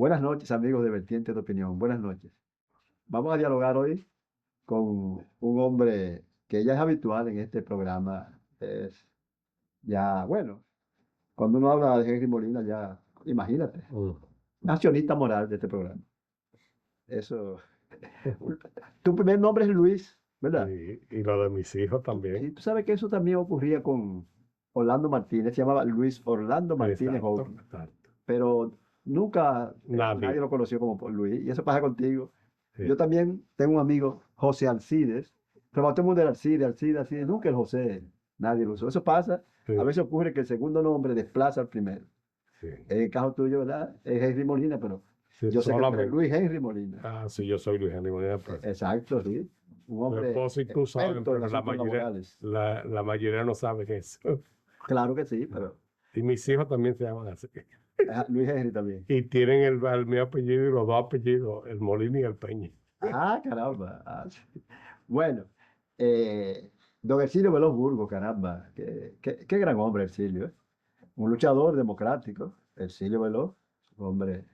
Buenas noches, amigos de Vertiente de Opinión. Buenas noches. Vamos a dialogar hoy con un hombre que ya es habitual en este programa. Es ya, bueno, cuando uno habla de Henry Molina, ya, imagínate, accionista moral de este programa. Eso. Tu primer nombre es Luis, ¿verdad? Y lo de mis hijos también. Sí, tú sabes que eso también ocurría con Orlando Martínez. Se llamaba Luis Orlando Martínez Exacto, Hawking, exacto. pero nunca nadie Nadie. lo conoció como por Luis. Y eso pasa contigo. Sí, Yo también tengo un amigo, José Alcides, pero todo el mundo era Alcides, Alcides, Alcides, nunca el José, nadie lo usó. Eso pasa, sí, a veces ocurre que el segundo nombre desplaza al primero. sí. En el caso tuyo, ¿verdad? Es Henry Molina, pero Sí, yo sé que tú eres solamente. Luis Henry Molina. Ah, sí, yo soy Luis Henry Molina, pues. Exacto, sí. Un Mi hombre esposo y tú saben, experto en pero asuntos laborales. la mayoría no saben eso. Claro que sí, pero Y mis hijos también se llaman así. Luis Henry también. Y tienen mi apellido y los dos apellidos, el Molina y el Peña. Ah, caramba. Ah, sí. Bueno, eh, don Ercilio Veloz Burgos, caramba. Qué gran hombre, Ercilio. Un luchador democrático, Ercilio Veloz, hombre,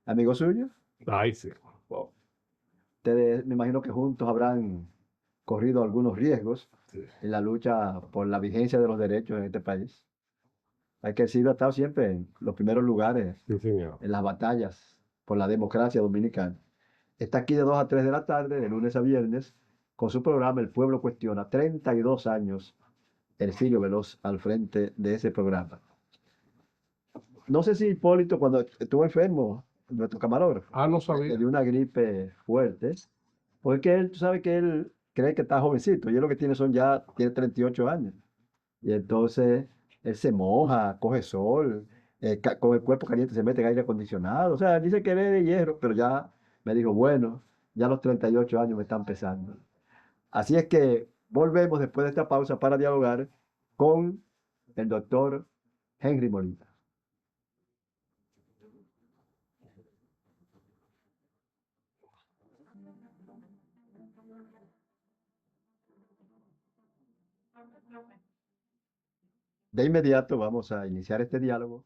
amigo suyo. Ay, sí. Wow. Ustedes, me imagino que juntos habrán corrido algunos riesgos Sí, en la lucha por la vigencia de los derechos en este país. Hay que decirlo, ha estado siempre en los primeros lugares sí, señor. en las batallas por la democracia dominicana. Está aquí de 2 a 3 de la tarde, de lunes a viernes, con su programa El Pueblo Cuestiona. 32 años, Ercilio Veloz al frente de ese programa. No sé si Hipólito, cuando estuvo enfermo, nuestro camarógrafo, Ah, no le sabía. dio una gripe fuerte, porque él, tú sabes que él cree que está jovencito, y él lo que tiene tiene 38 años. Y entonces él se moja, coge sol, con el cuerpo caliente se mete en aire acondicionado. O sea, él dice que él es de hierro, pero ya me dijo, bueno, ya los 38 años me están pesando. Así es que volvemos después de esta pausa para dialogar con el doctor Henry Molina. De inmediato vamos a iniciar este diálogo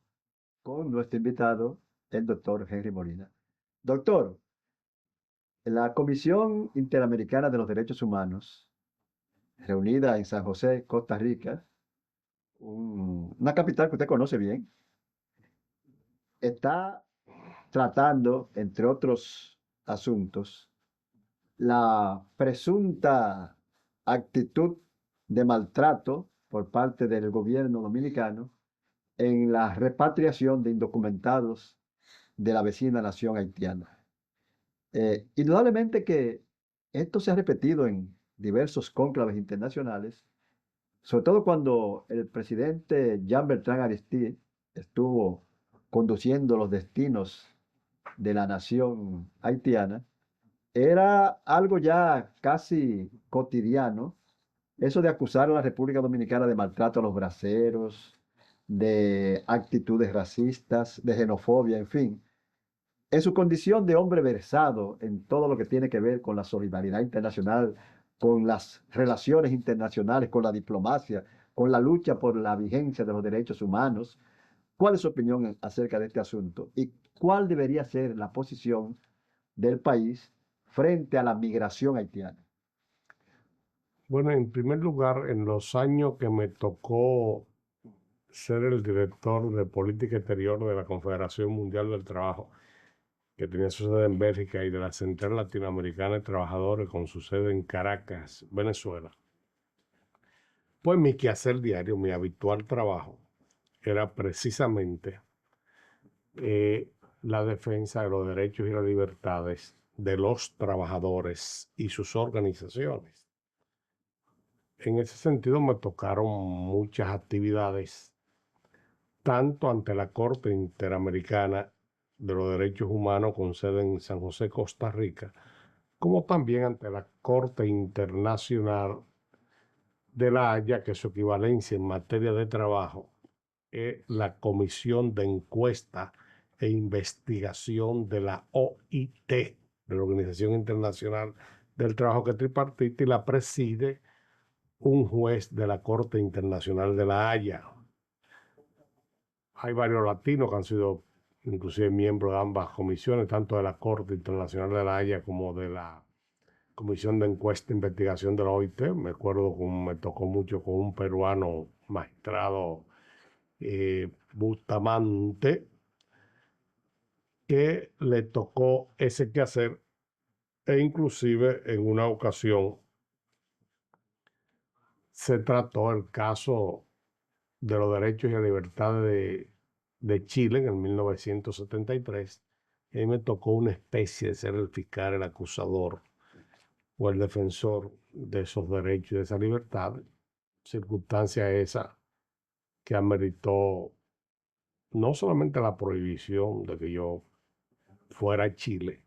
con nuestro invitado, el doctor Henry Molina. Doctor, la Comisión Interamericana de los Derechos Humanos, reunida en San José, Costa Rica, una capital que usted conoce bien, está tratando, entre otros asuntos, la presunta actitud de maltrato por parte del gobierno dominicano en la repatriación de indocumentados de la vecina nación haitiana. Indudablemente que esto se ha repetido en diversos cónclaves internacionales, sobre todo cuando el presidente Jean-Bertrand Aristide estuvo conduciendo los destinos de la nación haitiana. Era algo ya casi cotidiano, eso de acusar a la República Dominicana de maltrato a los braceros, de actitudes racistas, de xenofobia, en fin. En su condición de hombre versado en todo lo que tiene que ver con la solidaridad internacional, con las relaciones internacionales, con la diplomacia, con la lucha por la vigencia de los derechos humanos, ¿cuál es su opinión acerca de este asunto? ¿Y cuál debería ser la posición del país frente a la migración haitiana? Bueno, en primer lugar, en los años que me tocó ser el director de política exterior de la Confederación Mundial del Trabajo, que tenía su sede en Bélgica, y de la Central Latinoamericana de Trabajadores con su sede en Caracas, Venezuela, pues mi quehacer diario, mi habitual trabajo, era precisamente la defensa de los derechos y las libertades de los trabajadores y sus organizaciones. En ese sentido me tocaron muchas actividades, tanto ante la Corte Interamericana de los Derechos Humanos con sede en San José, Costa Rica, como también ante la Corte Internacional de la Haya, que su equivalencia en materia de trabajo es la Comisión de Encuesta e Investigación de la OIT, de la Organización Internacional del Trabajo, que es tripartita y la preside un juez de la Corte Internacional de la Haya. Hay varios latinos que han sido inclusive miembro de ambas comisiones, tanto de la Corte Internacional de la Haya como de la Comisión de Encuesta e Investigación de la OIT. Me acuerdo que me tocó mucho con un peruano magistrado, Bustamante, que le tocó ese quehacer, e inclusive en una ocasión se trató el caso de los derechos y la libertad de Chile en el 1973, y ahí me tocó una especie de ser el fiscal, el acusador o el defensor de esos derechos y de esa libertad, circunstancia esa que ameritó no solamente la prohibición de que yo fuera a Chile,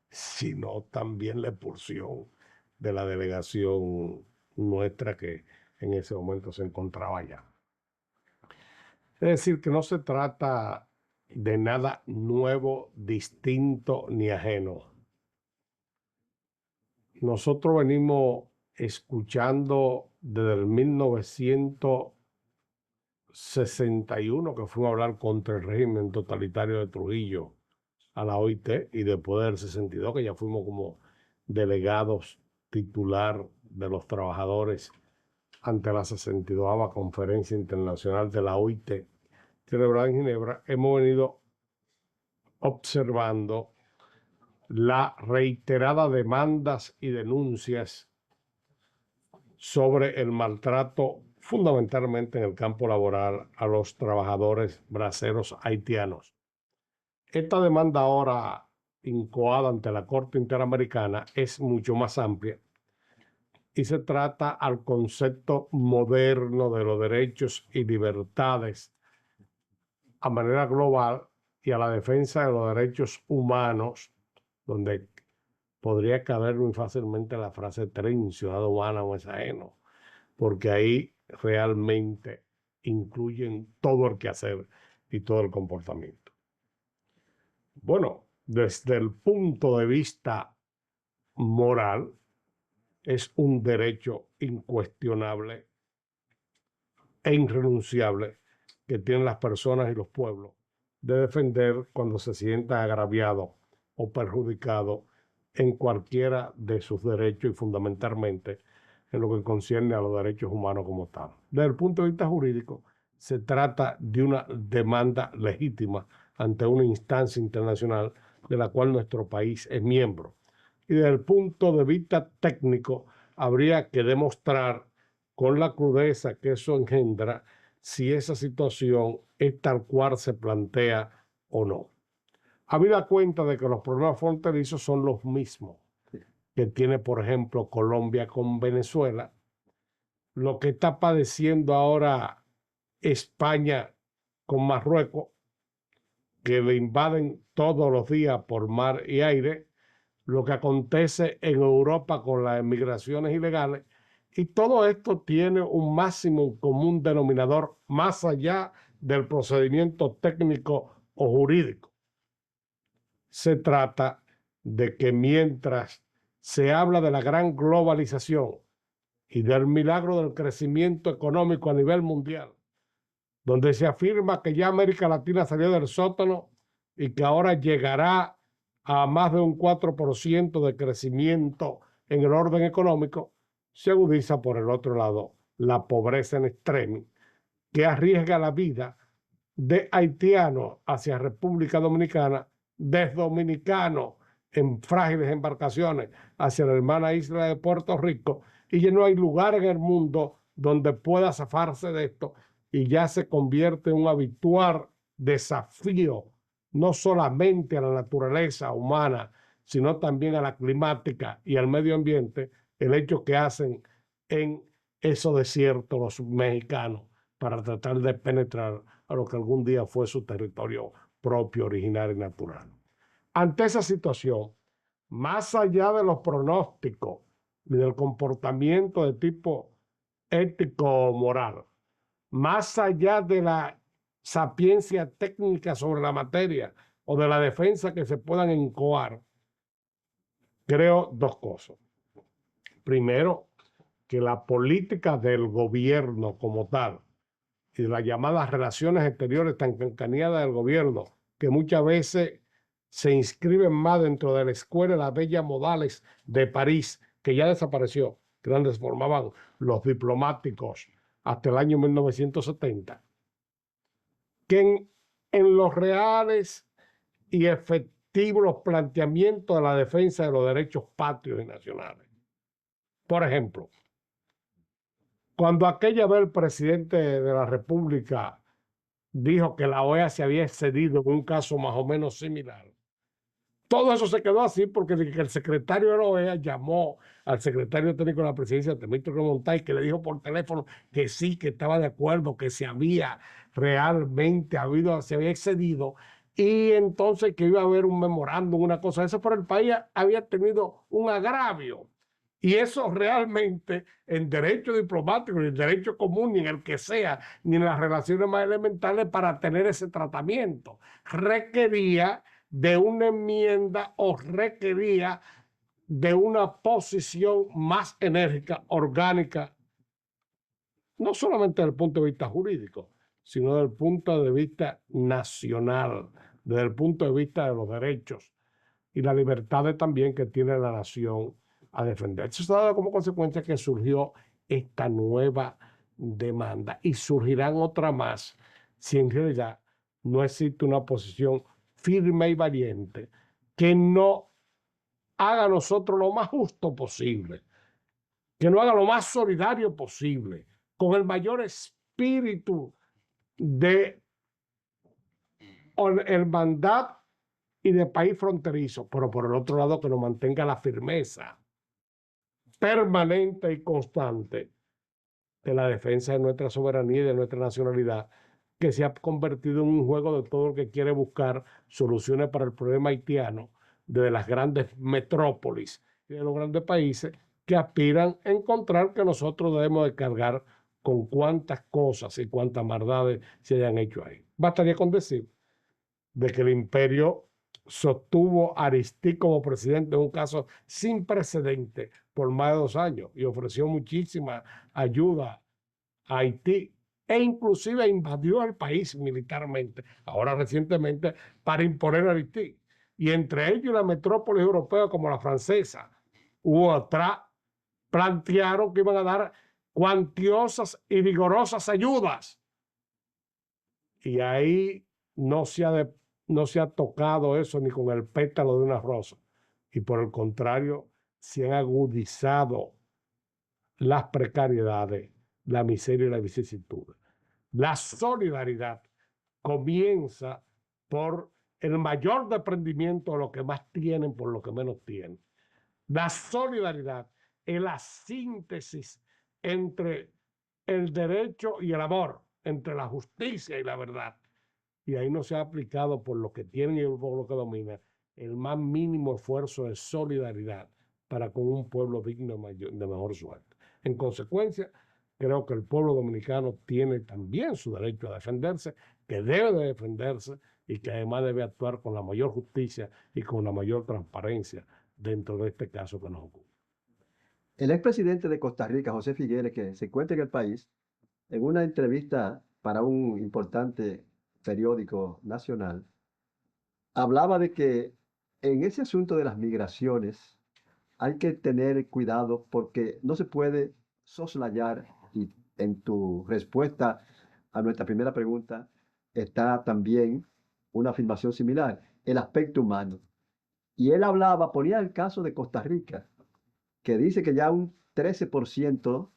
sino también la expulsión de la delegación nuestra que en ese momento se encontraba allá. Es decir, que no se trata de nada nuevo, distinto ni ajeno. Nosotros venimos escuchando desde el 1961 que fuimos a hablar contra el régimen totalitario de Trujillo a la OIT, y después del 62 que ya fuimos como delegados titular de los trabajadores ante la 62ª Conferencia Internacional de la OIT celebrada en Ginebra. Hemos venido observando las reiteradas demandas y denuncias sobre el maltrato, fundamentalmente en el campo laboral, a los trabajadores braceros haitianos. Esta demanda ahora incoada ante la Corte Interamericana es mucho más amplia y se trata al concepto moderno de los derechos y libertades a manera global y a la defensa de los derechos humanos, donde podría caber muy fácilmente la frase tren, ciudad humana o es ajeno, porque ahí realmente incluyen todo el quehacer y todo el comportamiento. Bueno, desde el punto de vista moral, es un derecho incuestionable e irrenunciable que tienen las personas y los pueblos de defender cuando se sientan agraviados o perjudicados en cualquiera de sus derechos y fundamentalmente en lo que concierne a los derechos humanos como tal. Desde el punto de vista jurídico, se trata de una demanda legítima ante una instancia internacional de la cual nuestro país es miembro. Y desde el punto de vista técnico, habría que demostrar con la crudeza que eso engendra si esa situación es tal cual se plantea o no. Habida cuenta de que los problemas fronterizos son los mismos que tiene, por ejemplo, Colombia con Venezuela, lo que está padeciendo ahora España con Marruecos, que le invaden todos los días por mar y aire, lo que acontece en Europa con las emigraciones ilegales, y todo esto tiene un máximo común denominador más allá del procedimiento técnico o jurídico. Se trata de que mientras se habla de la gran globalización y del milagro del crecimiento económico a nivel mundial, donde se afirma que ya América Latina salió del sótano y que ahora llegará a más de un 4% de crecimiento en el orden económico, se agudiza por el otro lado la pobreza en extremo, que arriesga la vida de haitianos hacia República Dominicana, de dominicanos en frágiles embarcaciones hacia la hermana isla de Puerto Rico, y ya no hay lugar en el mundo donde pueda zafarse de esto, y ya se convierte en un habitual desafío no solamente a la naturaleza humana, sino también a la climática y al medio ambiente, el hecho que hacen en esos desiertos los mexicanos para tratar de penetrar a lo que algún día fue su territorio propio, original y natural. Ante esa situación, más allá de los pronósticos y del comportamiento de tipo ético o moral, más allá de la sapiencia técnica sobre la materia o de la defensa que se puedan incoar, creo dos cosas. Primero, que la política del gobierno como tal y las llamadas relaciones exteriores tan encaneadas del gobierno que muchas veces se inscriben más dentro de la escuela de las bellas modales de París, que ya desapareció, que donde se formaban los diplomáticos hasta el año 1970, que en los reales y efectivos los planteamientos de la defensa de los derechos patrios y nacionales. Por ejemplo, cuando aquella vez el presidente de la República dijo que la OEA se había excedido en un caso más o menos similar, todo eso se quedó así porque el secretario de la OEA llamó al secretario técnico de la presidencia, Temístocles Montay, que le dijo por teléfono que sí, que estaba de acuerdo, que se había realmente se había excedido, y entonces que iba a haber un memorándum, una cosa de eso, pero el país había tenido un agravio. Y eso realmente en derecho diplomático, ni en derecho común, ni en el que sea, ni en las relaciones más elementales, para tener ese tratamiento, requería de una enmienda o requería de una posición más enérgica, orgánica, no solamente desde el punto de vista jurídico, sino desde el punto de vista nacional, desde el punto de vista de los derechos y las libertades también que tiene la nación a defender. Eso se ha dado como consecuencia que surgió esta nueva demanda y surgirán otras más si en realidad no existe una posición firme y valiente que no haga a nosotros lo más justo posible, que no haga lo más solidario posible, con el mayor espíritu de hermandad y de país fronterizo, pero por el otro lado que nos mantenga la firmeza permanente y constante de la defensa de nuestra soberanía y de nuestra nacionalidad, que se ha convertido en un juego de todo el que quiere buscar soluciones para el problema haitiano de las grandes metrópolis y de los grandes países que aspiran a encontrar que nosotros debemos de cargar con cuántas cosas y cuántas maldades se hayan hecho ahí. Bastaría con decir de que el imperio sostuvo a Aristide como presidente en un caso sin precedente por más de 2 años y ofreció muchísima ayuda a Haití e inclusive invadió el país militarmente, ahora recientemente, para imponer a Haití. Y entre ellos la metrópoli europea como la francesa u otra plantearon que iban a dar cuantiosas y vigorosas ayudas. Y ahí no se ha tocado eso ni con el pétalo de una rosa. Y por el contrario, se han agudizado las precariedades, la miseria y la vicisitud. La solidaridad comienza por el mayor desprendimiento de lo que más tienen por lo que menos tienen. La solidaridad es la síntesis entre el derecho y el amor, entre la justicia y la verdad. Y ahí no se ha aplicado por lo que tienen y por lo que dominan el más mínimo esfuerzo de solidaridad para con un pueblo digno de mejor suerte. En consecuencia, creo que el pueblo dominicano tiene también su derecho a defenderse, que debe de defenderse y que además debe actuar con la mayor justicia y con la mayor transparencia dentro de este caso que nos ocurre. El expresidente de Costa Rica, José Figueres, que se encuentra en el país, en una entrevista para un importante periódico nacional, hablaba de que en ese asunto de las migraciones hay que tener cuidado porque no se puede soslayar, y en tu respuesta a nuestra primera pregunta está también una afirmación similar, el aspecto humano. Y él hablaba, ponía el caso de Costa Rica, que dice que ya un 13%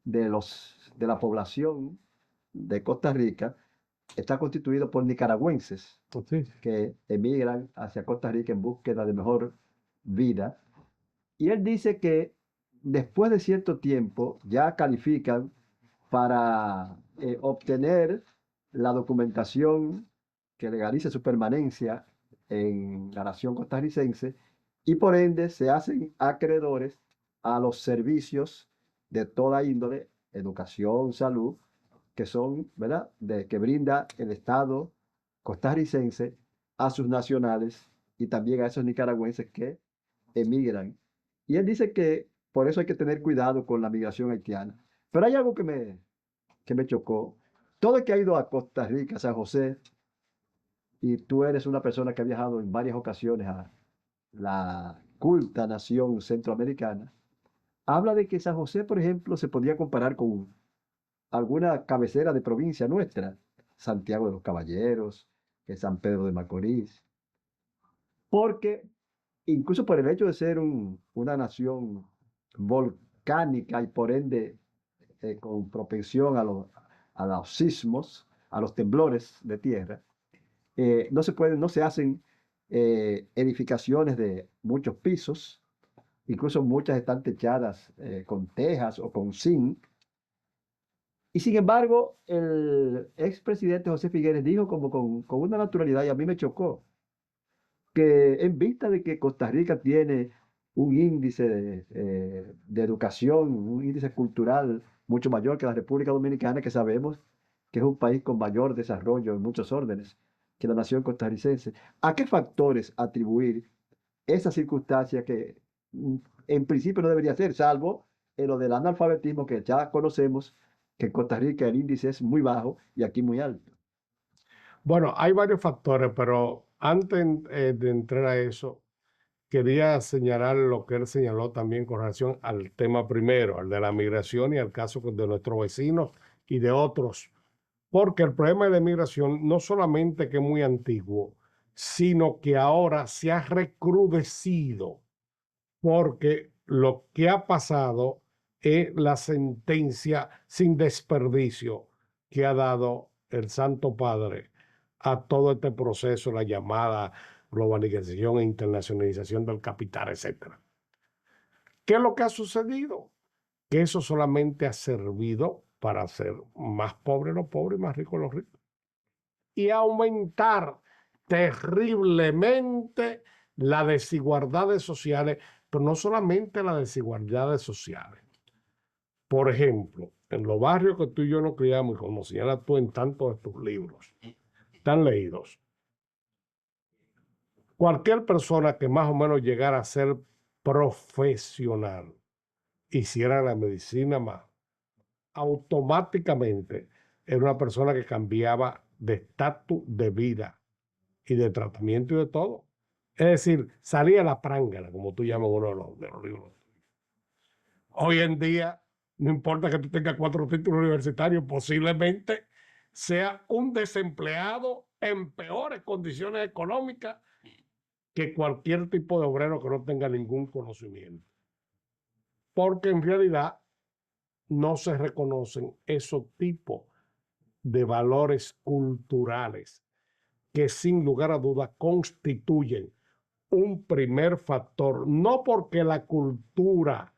de la población de Costa Rica está constituido por nicaragüenses Sí. que emigran hacia Costa Rica en búsqueda de mejor vida. Y él dice que después de cierto tiempo ya califican para obtener la documentación que legalice su permanencia en la nación costarricense y por ende se hacen acreedores a los servicios de toda índole, educación, salud, que son, ¿verdad?, que brinda el Estado costarricense a sus nacionales y también a esos nicaragüenses que emigran. Y él dice que por eso hay que tener cuidado con la migración haitiana. Pero hay algo que me chocó. Todo el que ha ido a Costa Rica, San José, y tú eres una persona que ha viajado en varias ocasiones a la culta nación centroamericana, habla de que San José, por ejemplo, se podría comparar con alguna cabecera de provincia nuestra, Santiago de los Caballeros, que San Pedro de Macorís, porque incluso por el hecho de ser una nación volcánica y por ende con propensión a los sismos, a los temblores de tierra, no se hacen edificaciones de muchos pisos, incluso muchas están techadas con tejas o con zinc. Y sin embargo, el expresidente José Figueres dijo como con una naturalidad, y a mí me chocó, que en vista de que Costa Rica tiene un índice de educación, un índice cultural mucho mayor que la República Dominicana, que sabemos que es un país con mayor desarrollo en muchos órdenes que la nación costarricense, ¿a qué factores atribuir esa circunstancia que en principio no debería ser, salvo en lo del analfabetismo que ya conocemos, que en Costa Rica el índice es muy bajo y aquí muy alto? Bueno, hay varios factores, pero antes de entrar a eso, quería señalar lo que él señaló también con relación al tema primero, al de la migración y al caso de nuestros vecinos y de otros. Porque el problema de la migración no solamente que es muy antiguo, sino que ahora se ha recrudecido porque lo que ha pasado es la sentencia sin desperdicio que ha dado el Santo Padre a todo este proceso, la llamada globalización e internacionalización del capital, etc. ¿Qué es lo que ha sucedido? Que eso solamente ha servido para hacer más pobres los pobres y más ricos los ricos. Y aumentar terriblemente las desigualdades sociales, pero no solamente las desigualdades sociales. Por ejemplo, en los barrios que tú y yo nos criamos, y como señalas tú en tantos de tus libros, están leídos. Cualquier persona que más o menos llegara a ser profesional, hiciera la medicina más, automáticamente era una persona que cambiaba de estatus de vida y de tratamiento y de todo. Es decir, salía la prángana, como tú llamas uno de los libros. Hoy en día, no importa que tú tengas 4 títulos universitarios, posiblemente sea un desempleado en peores condiciones económicas que cualquier tipo de obrero que no tenga ningún conocimiento. Porque en realidad no se reconocen esos tipos de valores culturales que sin lugar a dudas constituyen un primer factor, no porque la cultura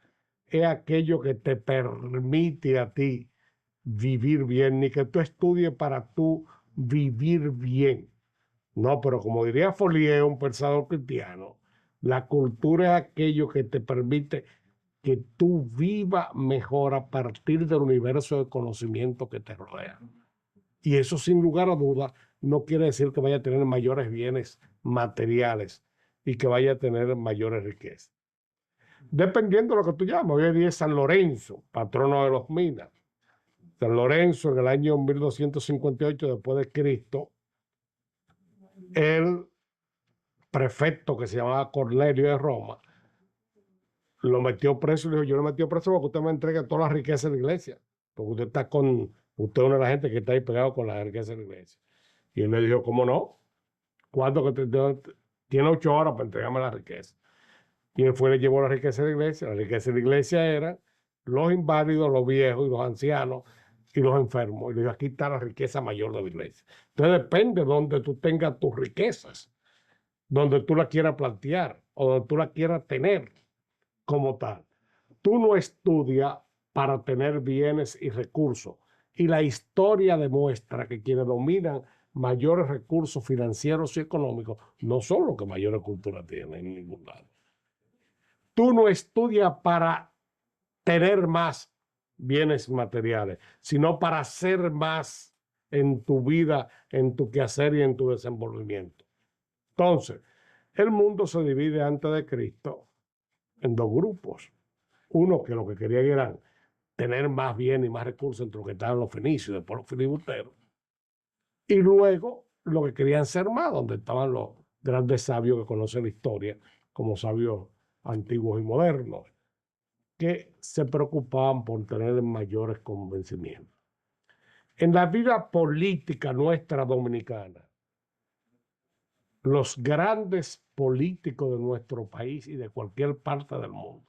es aquello que te permite a ti vivir bien, ni que tú estudies para tú vivir bien. No, pero como diría Follier, un pensador cristiano, la cultura es aquello que te permite que tú vivas mejor a partir del universo de conocimiento que te rodea. Y eso sin lugar a dudas no quiere decir que vaya a tener mayores bienes materiales y que vaya a tener mayores riquezas. Dependiendo de lo que tú llamas, hoy en día es San Lorenzo, patrono de los minas. San Lorenzo en el año 1258 después de Cristo, el prefecto que se llamaba Cornelio de Roma, lo metió preso y le dijo, yo lo metí preso porque usted me entrega toda la riqueza de la iglesia, porque usted es una de las gente que está ahí pegado con la riqueza de la iglesia. Y él le dijo, ¿cómo no? ¿Cuánto que tiene 8 horas para entregarme la riqueza? Y él fue y le llevó la riqueza de la iglesia. La riqueza de la iglesia eran los inválidos, los viejos y los ancianos y los enfermos. Y le dijo, aquí está la riqueza mayor de la iglesia. Entonces depende de donde tú tengas tus riquezas, donde tú la quieras plantear o donde tú la quieras tener como tal. Tú no estudias para tener bienes y recursos. Y la historia demuestra que quienes dominan mayores recursos financieros y económicos no son los que mayores culturas tienen en ningún lado. Tú no estudias para tener más bienes materiales, sino para hacer más en tu vida, en tu quehacer y en tu desenvolvimiento. Entonces, el mundo se divide antes de Cristo en 2 grupos. Uno que lo que querían era tener más bienes y más recursos entre los que estaban los fenicios, después los filibusteros. Y luego lo que querían ser más, donde estaban los grandes sabios que conocen la historia, como sabios antiguos y modernos, que se preocupaban por tener mayores convencimientos. En la vida política nuestra dominicana, los grandes políticos de nuestro país y de cualquier parte del mundo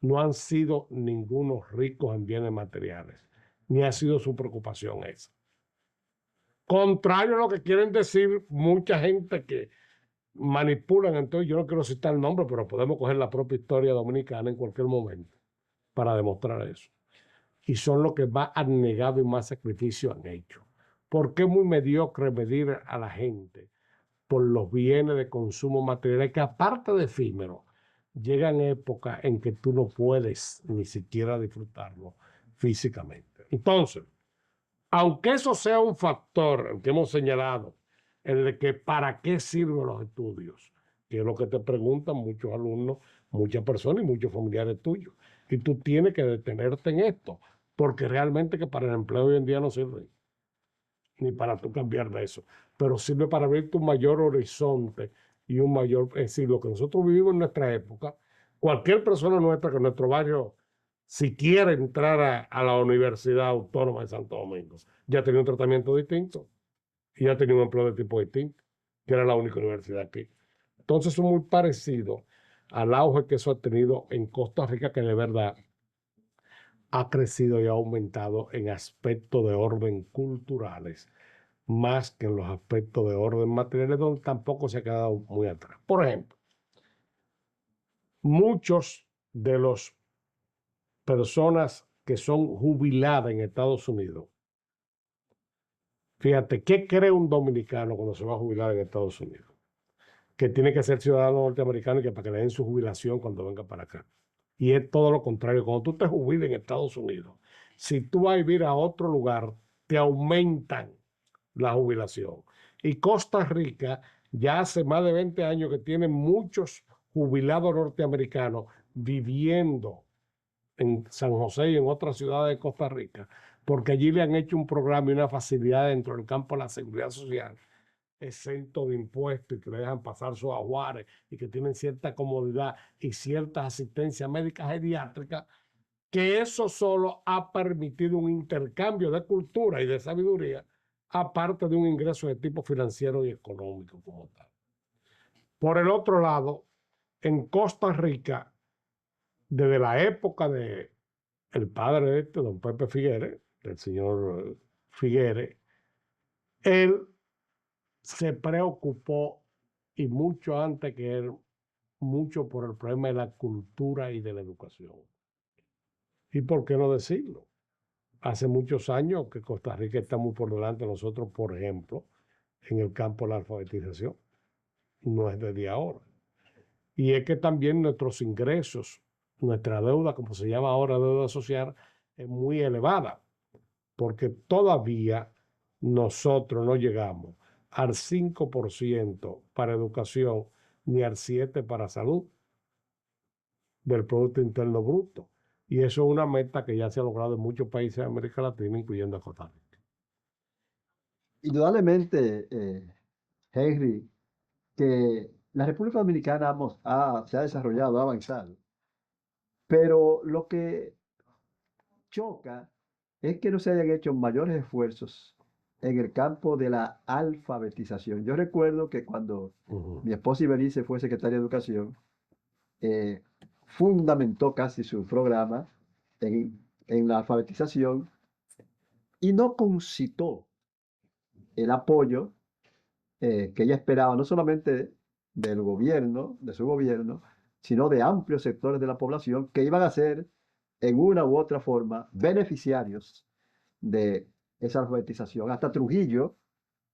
no han sido ningunos ricos en bienes materiales, ni ha sido su preocupación esa. Contrario a lo que quieren decir mucha gente que manipulan, entonces yo no quiero citar el nombre, pero podemos coger la propia historia dominicana en cualquier momento para demostrar eso. Y son los que más han negado y más sacrificio han hecho. Porque es muy mediocre medir a la gente por los bienes de consumo material que, aparte de efímero, llegan épocas en que tú no puedes ni siquiera disfrutarlo físicamente. Entonces, aunque eso sea un factor, el que hemos señalado, el de que para qué sirven los estudios, que es lo que te preguntan muchos alumnos, muchas personas y muchos familiares tuyos. Y tú tienes que detenerte en esto, porque realmente que para el empleo hoy en día no sirve, ni para tú cambiar de eso, pero sirve para abrirte un mayor horizonte y un mayor, es decir, lo que nosotros vivimos en nuestra época, cualquier persona nuestra que en nuestro barrio, si quiere entrar a la Universidad Autónoma de Santo Domingo, ya tenía un tratamiento distinto y ya tenía un empleo de tipo distinto, que era la única universidad aquí. Entonces es muy parecido al auge que eso ha tenido en Costa Rica, que de verdad ha crecido y ha aumentado en aspectos de orden culturales, más que en los aspectos de orden materiales, donde tampoco se ha quedado muy atrás. Por ejemplo, muchos de las personas que son jubiladas en Estados Unidos, fíjate, ¿qué cree un dominicano cuando se va a jubilar en Estados Unidos? Que tiene que ser ciudadano norteamericano y que para que le den su jubilación cuando venga para acá. Y es todo lo contrario. Cuando tú te jubilas en Estados Unidos, si tú vas a vivir a otro lugar, te aumentan la jubilación. Y Costa Rica ya hace más de 20 años que tiene muchos jubilados norteamericanos viviendo en San José y en otras ciudades de Costa Rica, porque allí le han hecho un programa y una facilidad dentro del campo de la seguridad social, exento de impuestos, y que le dejan pasar sus ajuares y que tienen cierta comodidad y cierta asistencia médica geriátrica, que eso solo ha permitido un intercambio de cultura y de sabiduría, aparte de un ingreso de tipo financiero y económico como tal. Por el otro lado, en Costa Rica, desde la época de el padre de don Pepe Figueres, del señor Figueres, él se preocupó, y mucho antes que él, mucho por el problema de la cultura y de la educación. ¿Y por qué no decirlo? Hace muchos años que Costa Rica está muy por delante de nosotros, por ejemplo, en el campo de la alfabetización. No es desde ahora. Y es que también nuestros ingresos, nuestra deuda, como se llama ahora deuda social, es muy elevada, porque todavía nosotros no llegamos al 5% para educación ni al 7% para salud del Producto Interno Bruto. Y eso es una meta que ya se ha logrado en muchos países de América Latina, incluyendo a Costa Rica. Indudablemente, Henry, que la República Dominicana se ha desarrollado, ha avanzado, pero lo que choca es que no se hayan hecho mayores esfuerzos en el campo de la alfabetización. Yo recuerdo que cuando mi esposa Ibelice fue secretaria de Educación, eh, fundamentó casi su programa en la alfabetización y no concitó el apoyo que ella esperaba, no solamente del gobierno, de su gobierno, sino de amplios sectores de la población que iban a ser, en una u otra forma, beneficiarios de esa alfabetización. Hasta Trujillo,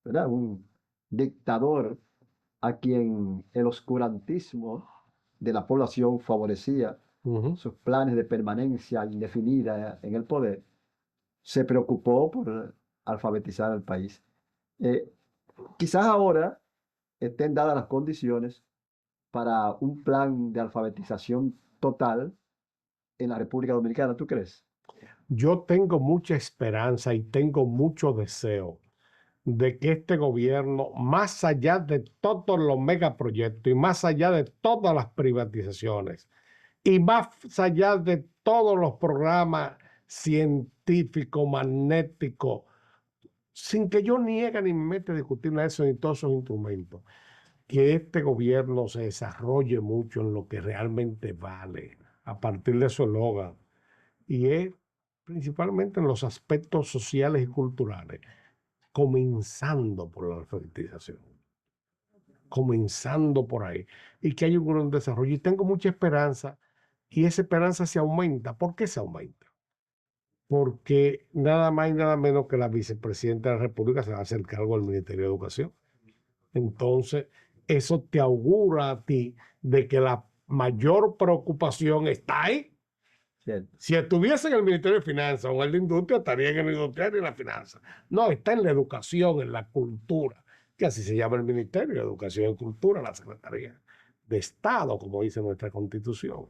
¿verdad? Un dictador a quien el oscurantismo de la población favorecía sus planes de permanencia indefinida en el poder, se preocupó por alfabetizar al país. Eh, Quizás ahora estén dadas las condiciones para un plan de alfabetización total en la República Dominicana, ¿tú crees? Yo tengo mucha esperanza y tengo mucho deseo de que este gobierno, más allá de todos los megaproyectos y más allá de todas las privatizaciones y más allá de todos los programas científicos, magnéticos, sin que yo niegue ni me meta a discutir nada de eso ni todos esos instrumentos, que este gobierno se desarrolle mucho en lo que realmente vale a partir de su eslogan, y es principalmente en los aspectos sociales y culturales, comenzando por la alfabetización, comenzando por ahí, y que hay un gran desarrollo. Y tengo mucha esperanza, y esa esperanza se aumenta. ¿Por qué se aumenta? Porque nada más y nada menos que la vicepresidenta de la República se va a hacer cargo del Ministerio de Educación. Entonces, eso te augura a ti de que la mayor preocupación está ahí. Cierto. Si estuviese en el Ministerio de Finanzas o en el de Industria, estaría en el industrial y en la finanza. No, está en la educación, en la cultura, que así se llama el Ministerio de Educación y Cultura, la Secretaría de Estado, como dice nuestra Constitución.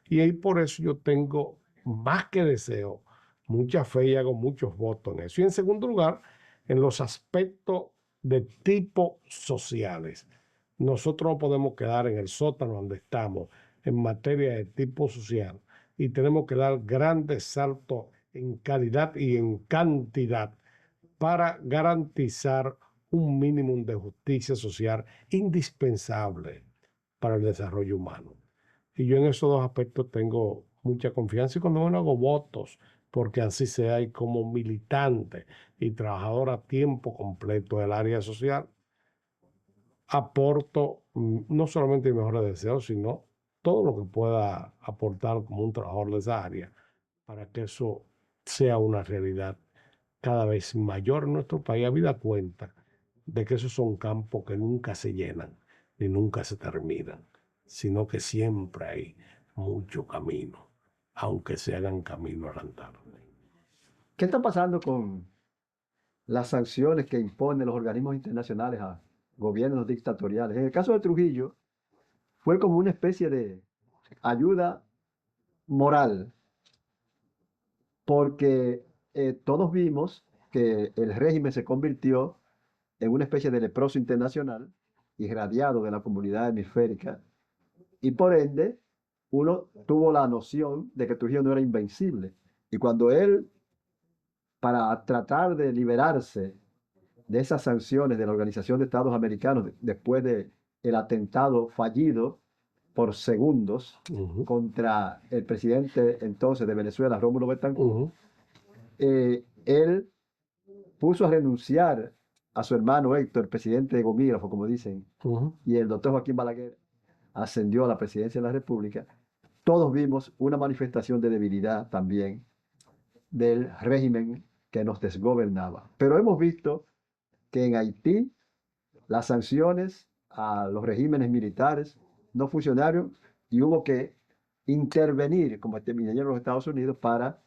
Y ahí por eso yo tengo más que deseo, mucha fe y hago muchos votos en eso. Y en segundo lugar, en los aspectos de tipo sociales. Nosotros no podemos quedar en el sótano donde estamos en materia de tipo social, y tenemos que dar grandes saltos en calidad y en cantidad para garantizar un mínimo de justicia social indispensable para el desarrollo humano. Y yo en esos dos aspectos tengo mucha confianza, y cuando menos hago votos, porque así sea, y como militante y trabajador a tiempo completo del área social, aporto no solamente mis mejores deseos, sino todo lo que pueda aportar como un trabajador de esa área para que eso sea una realidad cada vez mayor en nuestro país. Habida cuenta de que esos son campos que nunca se llenan ni nunca se terminan, sino que siempre hay mucho camino, aunque se hagan camino al andar. ¿Qué está pasando con las sanciones que imponen los organismos internacionales a gobiernos dictatoriales? En el caso de Trujillo, fue como una especie de ayuda moral, porque todos vimos que el régimen se convirtió en una especie de leproso internacional, irradiado de la comunidad hemisférica, y por ende uno tuvo la noción de que Trujillo no era invencible. Y cuando él, para tratar de liberarse de esas sanciones de la Organización de Estados Americanos, después de el atentado fallido por segundos contra el presidente entonces de Venezuela, Rómulo Betancourt, él puso a renunciar a su hermano Héctor, el presidente de Gomígrafo, como dicen, y el doctor Joaquín Balaguer ascendió a la presidencia de la República. Todos vimos una manifestación de debilidad también del régimen que nos desgobernaba. Pero hemos visto que en Haití las sanciones a los regímenes militares no funcionaron y hubo que intervenir, como vinieron los Estados Unidos, para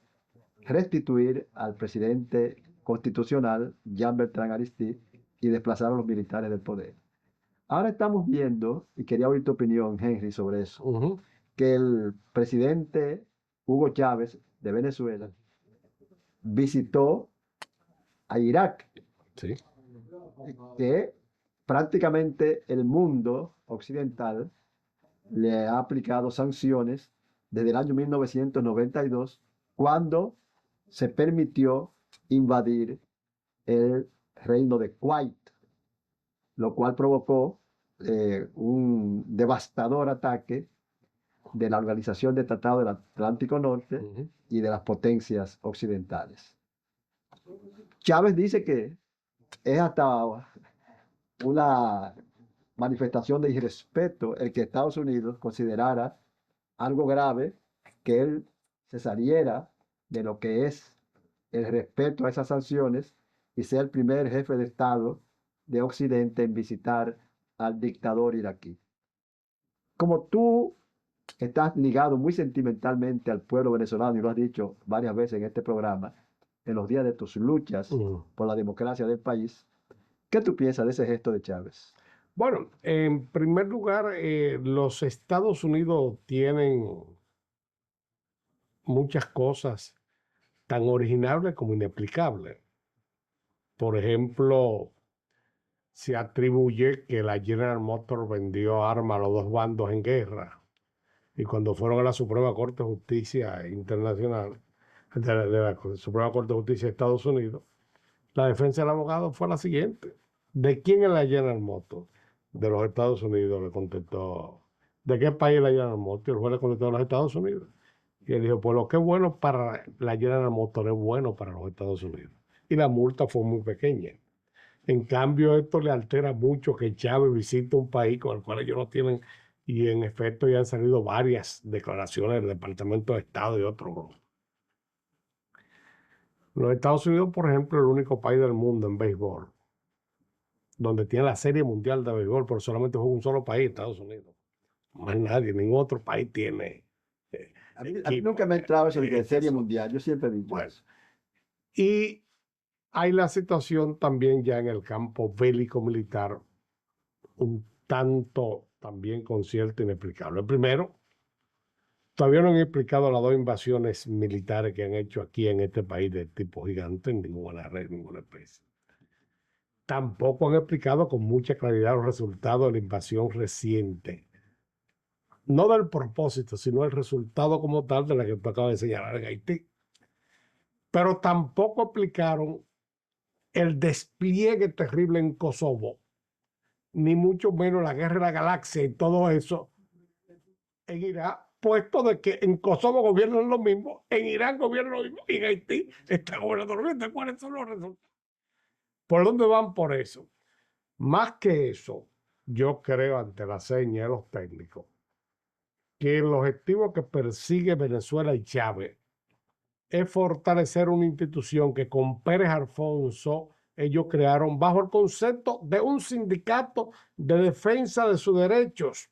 restituir al presidente constitucional, Jean Bertrand Aristide, y desplazar a los militares del poder. Ahora estamos viendo, y quería oír tu opinión, Henry, sobre eso, que el presidente Hugo Chávez de Venezuela visitó a Irak, Sí. que prácticamente el mundo occidental le ha aplicado sanciones desde el año 1992, cuando se permitió invadir el reino de Kuwait, lo cual provocó un devastador ataque de la Organización de Tratado del Atlántico Norte y de las potencias occidentales. Chávez dice que es hasta una manifestación de irrespeto el que Estados Unidos considerara algo grave que él se saliera de lo que es el respeto a esas sanciones y ser el primer jefe de Estado de Occidente en visitar al dictador iraquí. Como tú estás ligado muy sentimentalmente al pueblo venezolano, y lo has dicho varias veces en este programa, en los días de tus luchas por la democracia del país, ¿qué tú piensas de ese gesto de Chávez? Bueno, en primer lugar, los Estados Unidos tienen muchas cosas tan originales como inexplicables. Por ejemplo, se atribuye que la General Motors vendió armas a los dos bandos en guerra. Y cuando fueron a la Suprema Corte de Justicia Internacional, de la Suprema Corte de Justicia de Estados Unidos, la defensa del abogado fue la siguiente. ¿De quién es la General Motors? De los Estados Unidos, le contestó. ¿De qué país es la General Motors? Y el juez le contestó de los Estados Unidos. Y él dijo, pues lo que es bueno para la General Motors es bueno para los Estados Unidos. Y la multa fue muy pequeña. En cambio, esto le altera mucho que Chávez visite un país con el cual ellos no tienen, y en efecto ya han salido varias declaraciones del Departamento de Estado y otros grupos. Los Estados Unidos, por ejemplo, es el único país del mundo en béisbol, donde tiene la Serie Mundial de Béisbol, pero solamente juega un solo país, Estados Unidos. Más nadie, ningún otro país tiene A mí equipo nunca me ha entrado eso de que Serie eso. Mundial. Yo siempre he dicho Bueno, eso. y hay la situación también ya en el campo bélico-militar, un tanto también con cierto inexplicable. Primero, todavía no han explicado las dos invasiones militares que han hecho aquí en este país de tipo gigante, en ninguna red, ninguna especie. Tampoco han explicado con mucha claridad los resultados de la invasión reciente. No del propósito, sino el resultado como tal de la que tú acabas de señalar en Haití. Pero tampoco explicaron el despliegue terrible en Kosovo, ni mucho menos la guerra de la galaxia y todo eso en Irak, puesto de que en Kosovo gobiernan lo mismo, en Irán gobiernan lo mismo, y en Haití está gobernando lo mismo. ¿Cuáles son los resultados? ¿Por dónde van por eso? Más que eso, yo creo ante la seña de los técnicos que el objetivo que persigue Venezuela y Chávez es fortalecer una institución que con Pérez Alfonso ellos crearon bajo el concepto de un sindicato de defensa de sus derechos,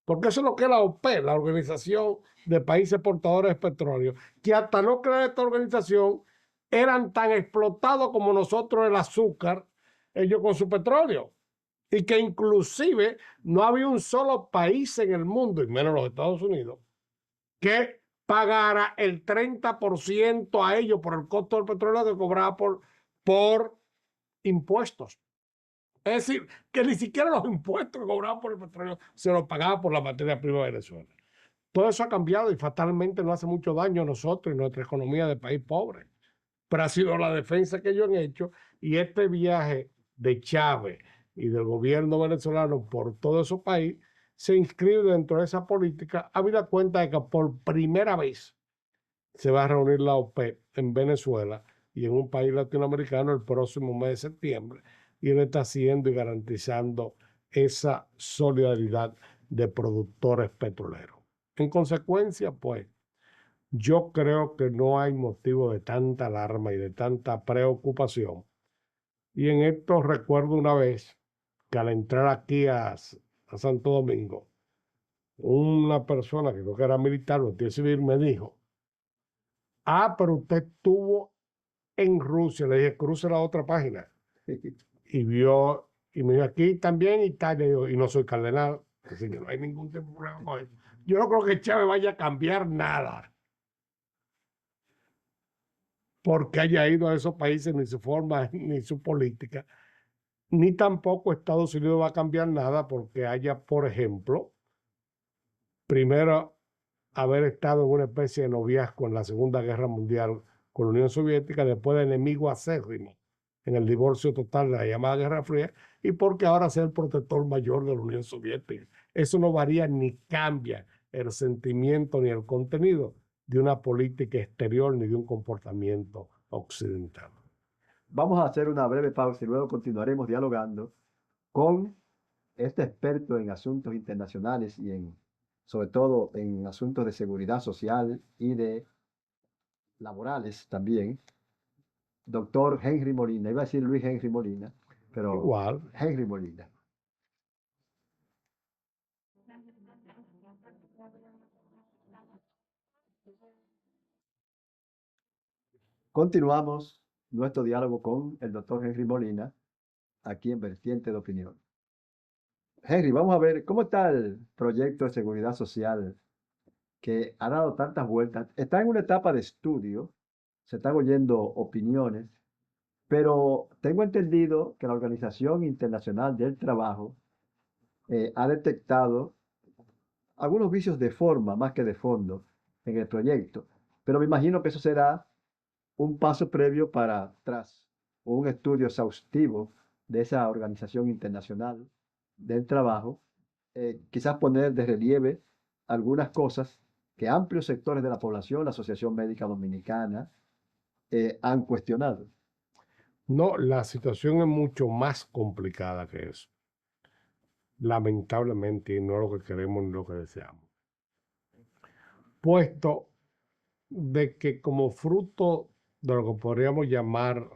porque eso es lo que es la OPE, la Organización de Países Portadores de Petróleo, que hasta no crear esta organización eran tan explotados como nosotros el azúcar, ellos con su petróleo, y que inclusive no había un solo país en el mundo, y menos los Estados Unidos, que pagara el 30% a ellos por el costo del petróleo que cobraba por impuestos. Es decir, que ni siquiera los impuestos que cobraban por el petróleo se los pagaba por la materia prima de Venezuela. Todo eso ha cambiado y fatalmente no hace mucho daño a nosotros y nuestra economía de país pobre. Pero ha sido la defensa que ellos han hecho, y este viaje de Chávez y del gobierno venezolano por todo ese país se inscribe dentro de esa política, habida cuenta de que por primera vez se va a reunir la OPEP en Venezuela y en un país latinoamericano el próximo mes de septiembre, y él está haciendo y garantizando esa solidaridad de productores petroleros. En consecuencia, pues, yo creo que no hay motivo de tanta alarma y de tanta preocupación. Y en esto recuerdo una vez que al entrar aquí a Santo Domingo, una persona que creo que era militar, vestido civil, me dijo, pero usted estuvo en Rusia. Le dije, cruce la otra página. Y vio, y me dijo, aquí también Italia, y no soy cardenal, así que no hay ningún tipo de problema con eso. Yo no creo que Chávez vaya a cambiar nada porque haya ido a esos países, ni su forma, ni su política, ni tampoco Estados Unidos va a cambiar nada porque haya, por ejemplo, primero haber estado en una especie de noviazgo en la Segunda Guerra Mundial con la Unión Soviética, después de enemigo acérrimo en el divorcio total de la llamada Guerra Fría, y porque ahora sea el protector mayor de la Unión Soviética. Eso no varía ni cambia el sentimiento ni el contenido de una política exterior ni de un comportamiento occidental. Vamos a hacer una breve pausa y luego continuaremos dialogando con este experto en asuntos internacionales y sobre todo en asuntos de seguridad social y de laborales también, doctor Henry Molina. Iba a decir Luis Henry Molina, pero Igual. Henry Molina. Continuamos nuestro diálogo con el doctor Henry Molina, aquí en Vertiente de Opinión. Henry, vamos a ver cómo está el proyecto de seguridad social que ha dado tantas vueltas. Está en una etapa de estudio, se están oyendo opiniones, Pero tengo entendido que la Organización Internacional del Trabajo ha detectado algunos vicios de forma más que de fondo en el proyecto. Pero me imagino que eso será un paso previo para, tras un estudio exhaustivo de esa Organización Internacional del Trabajo, quizás poner de relieve algunas cosas que amplios sectores de la población, la Asociación Médica Dominicana, han cuestionado. No, la situación es mucho más complicada que eso, lamentablemente, y no lo que queremos ni lo que deseamos. Puesto de que como fruto de lo que podríamos llamar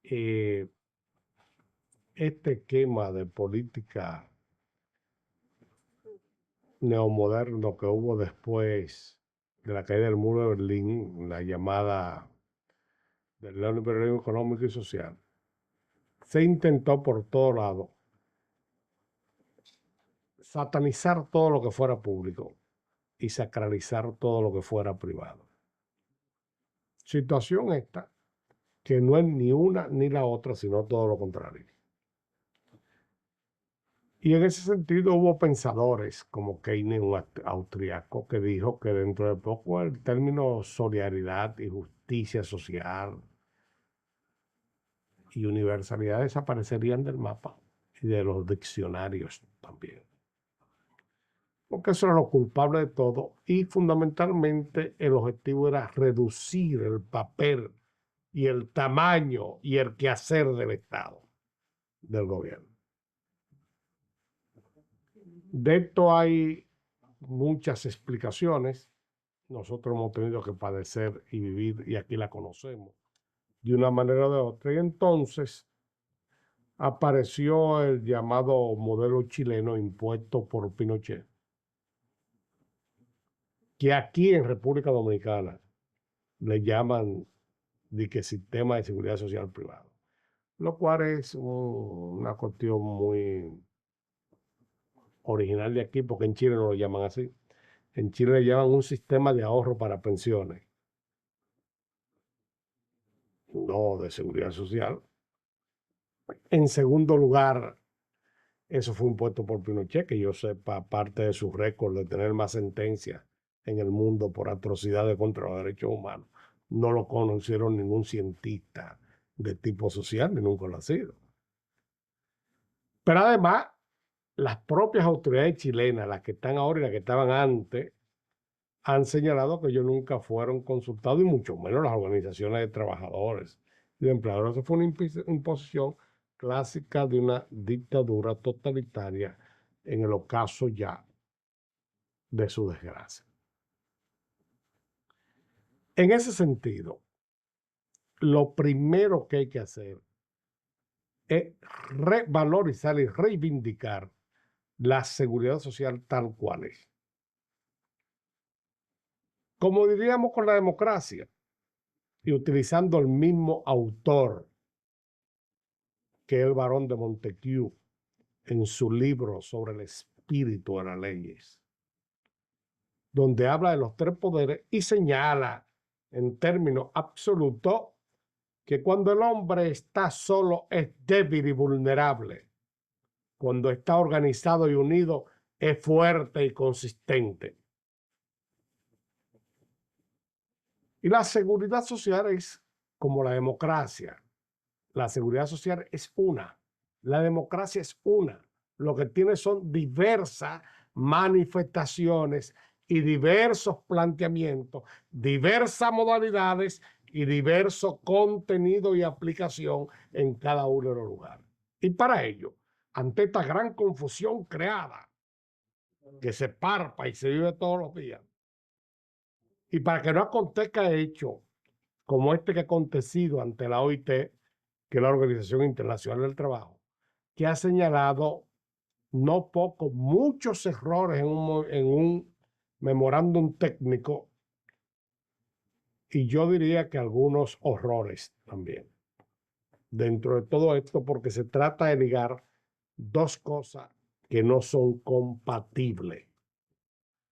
eh, este esquema de política neomoderno que hubo después de la caída del muro de Berlín, la llamada del neoliberalismo económico y social, se intentó por todo lado satanizar todo lo que fuera público y sacralizar todo lo que fuera privado. Situación esta que no es ni una ni la otra, sino todo lo contrario. Y en ese sentido hubo pensadores como Keynes, un austriaco, que dijo que dentro de poco el término solidaridad y justicia social y universalidad desaparecerían del mapa y de los diccionarios también. Porque eso era lo culpable de todo y fundamentalmente el objetivo era reducir el papel y el tamaño y el quehacer del Estado, del gobierno. De esto hay muchas explicaciones. Nosotros hemos tenido que padecer y vivir, y aquí la conocemos, de una manera o de otra. Y entonces apareció el llamado modelo chileno impuesto por Pinochet, que aquí en República Dominicana le llaman de que sistema de seguridad social privado, lo cual es una cuestión muy original de aquí, porque en Chile no lo llaman así. En Chile le llaman un sistema de ahorro para pensiones, no de seguridad social. En segundo lugar, eso fue impuesto por Pinochet, que yo sepa, parte de su récord de tener más sentencias en el mundo por atrocidades contra los derechos humanos. No lo conocieron ningún cientista de tipo social, ni nunca lo ha sido. Pero además, las propias autoridades chilenas, las que están ahora y las que estaban antes, han señalado que ellos nunca fueron consultados, y mucho menos las organizaciones de trabajadores y de empleadores. Eso fue una imposición clásica de una dictadura totalitaria en el ocaso ya de su desgracia. En ese sentido, lo primero que hay que hacer es revalorizar y reivindicar la seguridad social tal cual es. Como diríamos con la democracia, y utilizando el mismo autor que el Barón de Montesquieu en su libro sobre el espíritu de las leyes, donde habla de los tres poderes y señala en términos absolutos que cuando el hombre está solo es débil y vulnerable. Cuando está organizado y unido es fuerte y consistente. Y la seguridad social es como la democracia. La seguridad social es una. La democracia es una. Lo que tiene son diversas manifestaciones y diversos planteamientos, diversas modalidades y diverso contenido y aplicación en cada uno de los lugares. Y para ello, ante esta gran confusión creada, que se parpa y se vive todos los días, y para que no acontezca hecho como este que ha acontecido ante la OIT, que es la Organización Internacional del Trabajo, que ha señalado no poco, muchos errores en un memorándum técnico, y yo diría que algunos horrores también dentro de todo esto, porque se trata de ligar dos cosas que no son compatibles: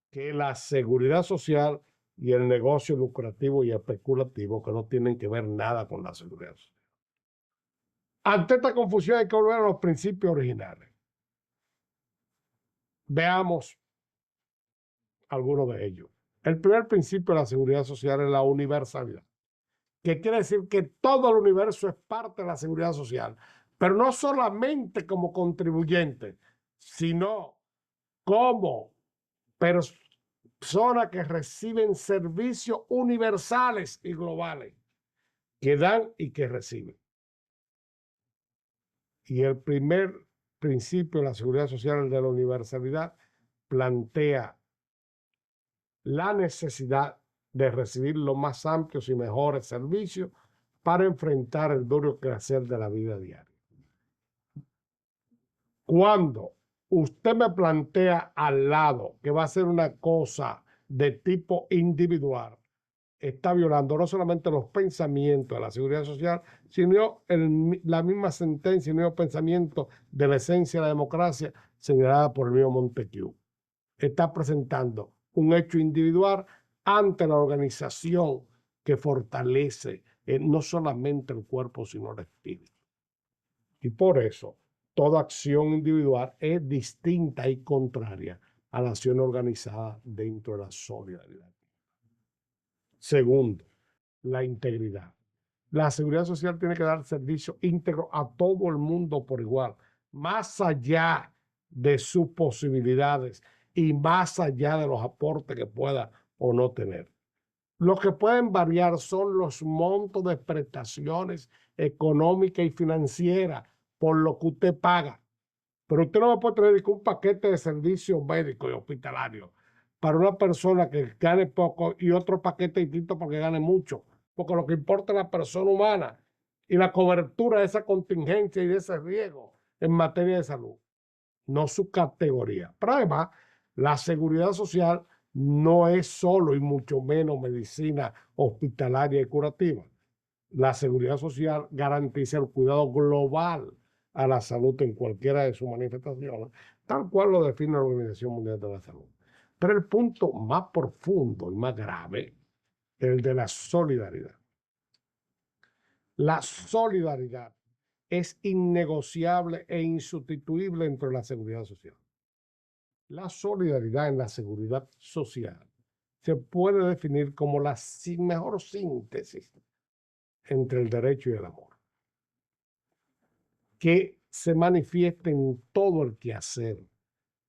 que la seguridad social y el negocio lucrativo y especulativo que no tienen que ver nada con la seguridad social. Ante esta confusión hay que volver a los principios originales. Veamos algunos de ellos. El primer principio de la seguridad social es la universalidad, que quiere decir que todo el universo es parte de la seguridad social, pero no solamente como contribuyente, sino como personas que reciben servicios universales y globales, que dan y que reciben. Y el primer principio de la seguridad social, el de la universalidad, plantea la necesidad de recibir los más amplios y mejores servicios para enfrentar el duro quehacer de la vida diaria. Cuando usted me plantea al lado que va a ser una cosa de tipo individual, está violando no solamente los pensamientos de la seguridad social, sino la misma sentencia y el mismo pensamiento de la esencia de la democracia señalada por el mismo Montesquieu. Está presentando un hecho individual ante la organización que fortalece no solamente el cuerpo, sino el espíritu. Y por eso, toda acción individual es distinta y contraria a la acción organizada dentro de la solidaridad. Segundo, la integridad. La seguridad social tiene que dar servicio íntegro a todo el mundo por igual, más allá de sus posibilidades y más allá de los aportes que pueda o no tener. Lo que pueden variar son los montos de prestaciones económicas y financieras por lo que usted paga. Pero usted no va a poder tener un paquete de servicios médicos y hospitalarios para una persona que gane poco y otro paquete distinto porque gane mucho. Porque lo que importa es la persona humana y la cobertura de esa contingencia y de ese riesgo en materia de salud, no su categoría. Pero además, la seguridad social no es solo y mucho menos medicina hospitalaria y curativa. La seguridad social garantiza el cuidado global a la salud en cualquiera de sus manifestaciones, tal cual lo define la Organización Mundial de la Salud. Pero el punto más profundo y más grave es el de la solidaridad. La solidaridad es innegociable e insustituible dentro de la seguridad social. La solidaridad en la seguridad social se puede definir como la mejor síntesis entre el derecho y el amor, que se manifiesta en todo el quehacer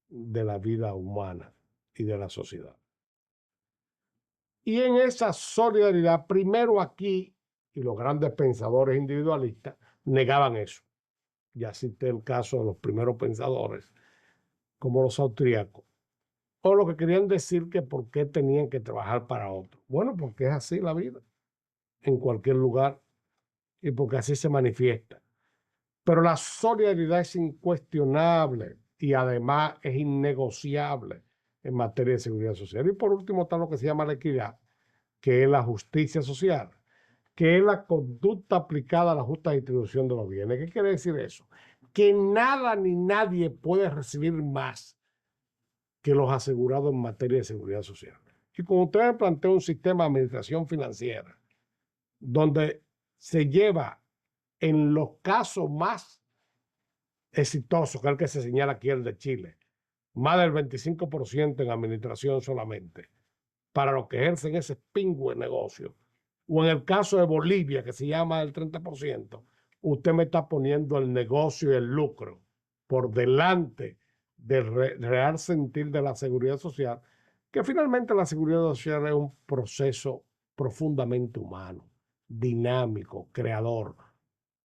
de la vida humana y de la sociedad. Y en esa solidaridad, primero aquí, y los grandes pensadores individualistas negaban eso. Ya cité el caso de los primeros pensadores, como los austríacos. O lo que querían decir que por qué tenían que trabajar para otros. Bueno, porque es así la vida, en cualquier lugar, y porque así se manifiesta. Pero la solidaridad es incuestionable y además es innegociable en materia de seguridad social. Y por último está lo que se llama la equidad, que es la justicia social, que es la conducta aplicada a la justa distribución de los bienes. ¿Qué quiere decir eso? Que nada ni nadie puede recibir más que los asegurados en materia de seguridad social. Y como usted plantea un sistema de administración financiera, donde se lleva en los casos más exitosos, que es el que se señala aquí, el de Chile, más del 25% en administración solamente, para los que ejercen ese pingüe negocio. O en el caso de Bolivia, que se llama el 30%, usted me está poniendo el negocio y el lucro por delante del real sentir de la seguridad social, que finalmente la seguridad social es un proceso profundamente humano, dinámico, creador,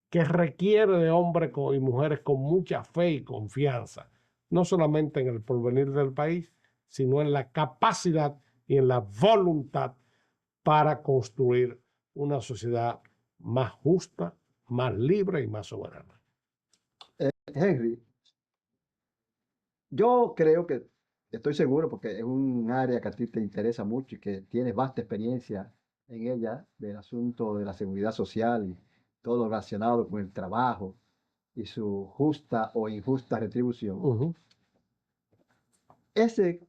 que requiere de hombres y mujeres con mucha fe y confianza, no solamente en el porvenir del país, sino en la capacidad y en la voluntad para construir una sociedad más justa, más libre y más soberana. Henry, yo creo que, estoy seguro, porque es un área que a ti te interesa mucho y que tienes vasta experiencia en ella, del asunto de la seguridad social y todo lo relacionado con el trabajo y su justa o injusta retribución. Ese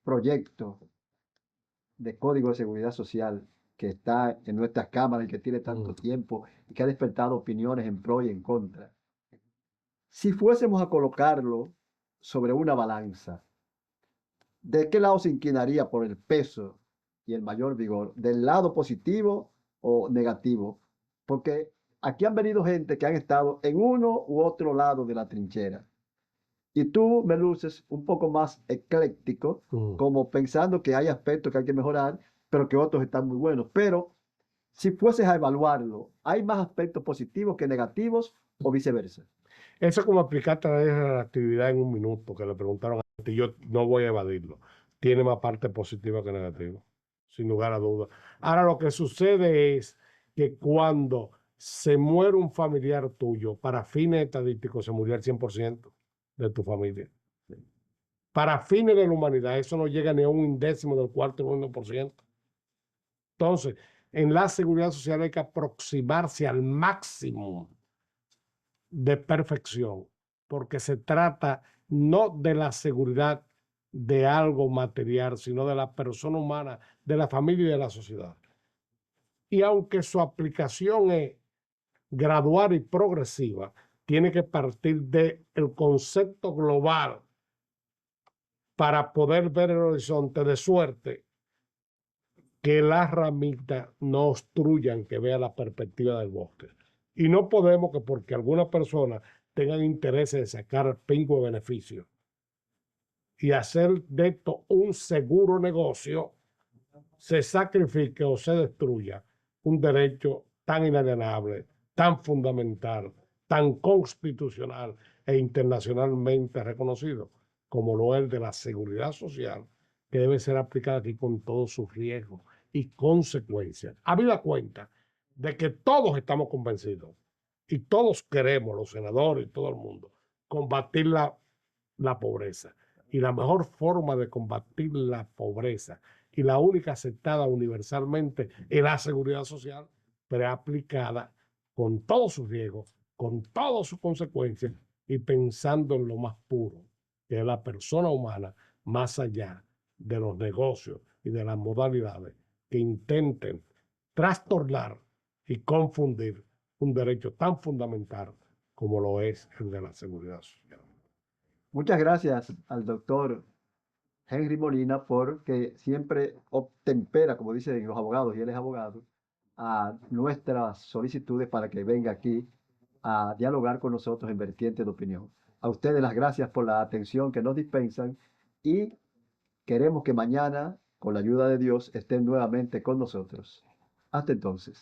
proyecto de Código de Seguridad Social que está en nuestras cámaras y que tiene tanto tiempo y que ha despertado opiniones en pro y en contra, si fuésemos a colocarlo sobre una balanza, ¿de qué lado se inclinaría por el peso y el mayor vigor? ¿Del lado positivo o negativo? Porque aquí han venido gente que han estado en uno u otro lado de la trinchera. Y tú me luces un poco más ecléctico, como pensando que hay aspectos que hay que mejorar, pero que otros están muy buenos. Pero si fueses a evaluarlo, ¿hay más aspectos positivos que negativos o viceversa? Eso es como aplicar la actividad en un minuto, que le preguntaron a ti, yo no voy a evadirlo. Tiene más parte positiva que negativa, sin lugar a dudas. Ahora lo que sucede es que cuando se muere un familiar tuyo, para fines estadísticos se murió el 100% de tu familia. Para fines de la humanidad, eso no llega ni a un 1/10 del cuarto del 1%. Entonces, en la seguridad social hay que aproximarse al máximo de perfección, porque se trata no de la seguridad de algo material, sino de la persona humana, de la familia y de la sociedad. Y aunque su aplicación es gradual y progresiva, tiene que partir del concepto global para poder ver el horizonte, de suerte que las ramitas no obstruyan que vea la perspectiva del bosque. Y no podemos que porque algunas personas tengan interés de sacar pingo de beneficio y hacer de esto un seguro negocio, se sacrifique o se destruya un derecho tan inalienable, tan fundamental, tan constitucional e internacionalmente reconocido como lo es el de la seguridad social, que debe ser aplicada aquí con todos sus riesgos y consecuencias. Habida cuenta de que todos estamos convencidos y todos queremos, los senadores y todo el mundo, combatir la pobreza. Y la mejor forma de combatir la pobreza y la única aceptada universalmente es la seguridad social, pero aplicada con todos sus riesgos, con todas sus consecuencias y pensando en lo más puro, que es la persona humana, más allá de los negocios y de las modalidades que intenten trastornar y confundir un derecho tan fundamental como lo es el de la seguridad social. Muchas gracias al doctor Henry Molina porque siempre obtempera, como dicen los abogados, y él es abogado, a nuestras solicitudes para que venga aquí a dialogar con nosotros en vertiente de opinión. A ustedes las gracias por la atención que nos dispensan y queremos que mañana, con la ayuda de Dios, estén nuevamente con nosotros. Hasta entonces.